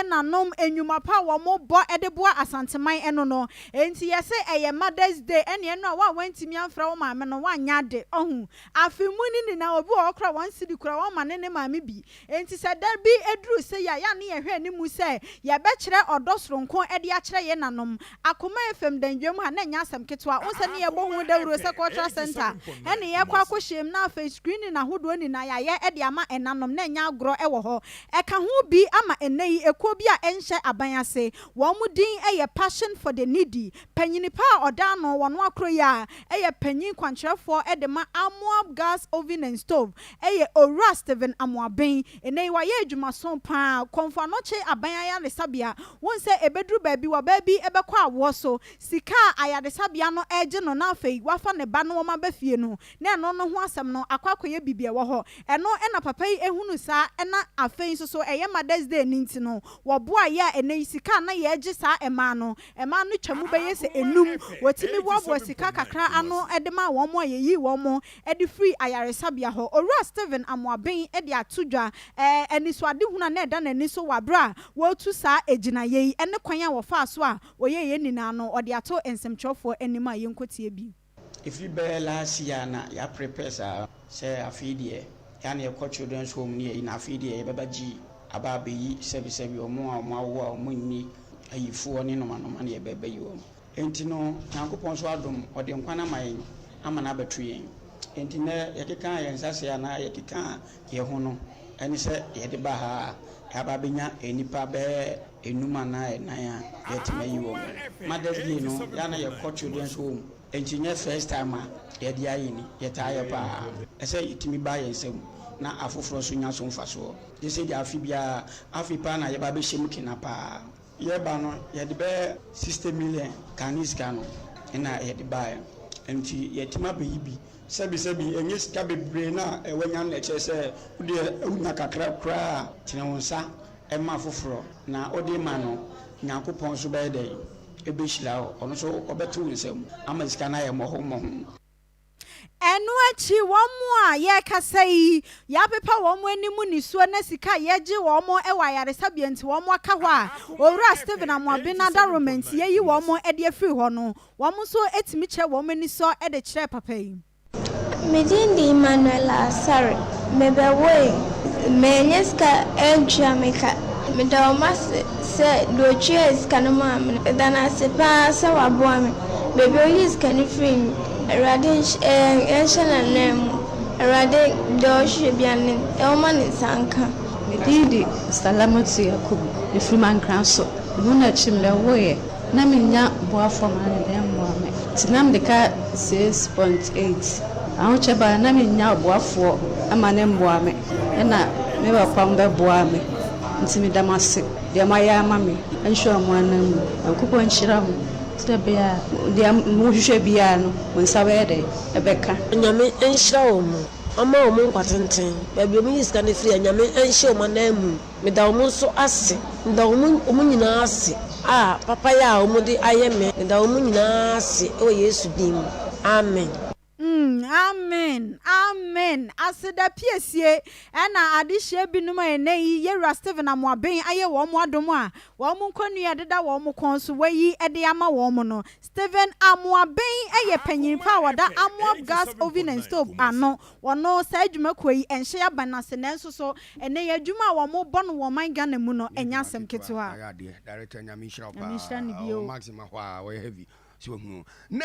nanom enyuma pa wo mo bo edeboa asanteman eno no enti yese eye Mother's Day ene eno wa wantimi amfra wo maame no wanya de ohu afimuni ni na obi okra wan sidi kura wo mane ne maame bi enti se da bi eduru se ya ne ye hwe ni mu se ye be kire odosronko ede a kire ye nanom Akoma FM danwem ha na nya asem ketwa wo se ne ye bo hu dawuro se cultural center ene ye kwa kwoshem na face screen na hodo ni na ya ye ede ama enanom na nya agro ewo ho eka ho bi ama eneyi ekuo bi a enhye aban ase wo mu din eye passion for the needy panyini pa oda no wono akro ya eye panyin kwankyerefo edema Amoab gas oven and stove eye Ora Steven Amoabeng eneyi wa ye adwumason pa konfa no che aban aya resabia won se ebedru baabi wa baabi ebekọ awo so sika ayaresabia no eje no na afei wafa ne ba no ma bafie no na eno no ho asem no akwakoye bibia wo ho eno ena papa yi ehunu sa ena afei so eye Mother's Day ninti no wo boa ya eneyi sika na ye eje sa ema no twamu beye se enum wotimi wo sika kakra ano edema wo mo yeyi wo mo edi free ayaresabia ho Ora Steven Amoabeng edi atodwa enisoade huna na eda na ni so wabra wo tu sa ejina yeyi ene kwan a wo fa so a wo ye nina no odi ato ensemtwofo enima yenkotie bi if you be last year na ya prepare sa say afidie ya na e children's home ni na afidie e baba gi aba beyi sebi omo awo omo ni ayifu oni no manoma na e baba yi wo enti no Nyankopon so adom odi nkwana mai ama na betue enti na yekeka yensase ya na yekeka ye ho no eni se ye de ba ha ya ba benya enipa be enuma na ya yetima yi wo Mother's Day no ya na ye children's home enti nye first time ye de ayi ni ye ta ye pa ese itimi ba yensem na afoforo so nya so mfa so ye se dia afibia afipa na ye ba be hyem kina pa ye ba no ye de be 60 million kanis kano na ye de ba enti ye tima be yibi sebi enye sika bebre na ewanya na che se udi una kakra kra tine wonsa ema afoforo na odi ma no Nyankopon so be dey ebe hira ono so obetu nsem ama sika na ye moho enu achi womo a ye kasai ya pepa womo animu ni so na sika ye gi womo e wa yaresabia nti womo aka ho a Ora Steven Amoabeng na da romance ye yi womo e de afiri ho no womo so etimi kire womo ni so e de kire papa yi Medindi Manuela Sari mebewe menyeska enjameka medawmas se doches kanoma dana sepa sa waboame bebe oyis kanifin Radish enshana nemu Rade dosh bianin elman sanka Medidi salamatu yakubu ifruman kranso muna chimle woye na minya boafo man dem moame tinam de ka 6.8 Aho cheba na minya boafo amane mboame na me ba pam be boame ntimi damase de maya mame enhwe amanam akupo nchira mu tebea de mu hwehwe bia no nsabe de ebeka nyame enhira wo mu ama wo mu kwatenten ba bi omu yiska ne firi nyame enhye wo manamu me da wo mu so ase da wo mu nyina ase papa ya wo mu de ayeme me da wo mu nyina ase o Yesu dim amen Amen. Asida piesie na adihye binum eneyi Ora Steven Amoabeng aye wo mo adom a wo mo nkonu deda wo mo kon so wayi ede ama wo mo no Steven Amoabeng eye panyin pa wada Amoab gas oven and stove ano wono sa adwuma koyi enhye abanase nenso so eneyi adwuma wo mo bɔ no wo man Ghana mu no enya asem ketewa director nyame shira pa Nyame shira ne bio maxima hwa we heavy so hu na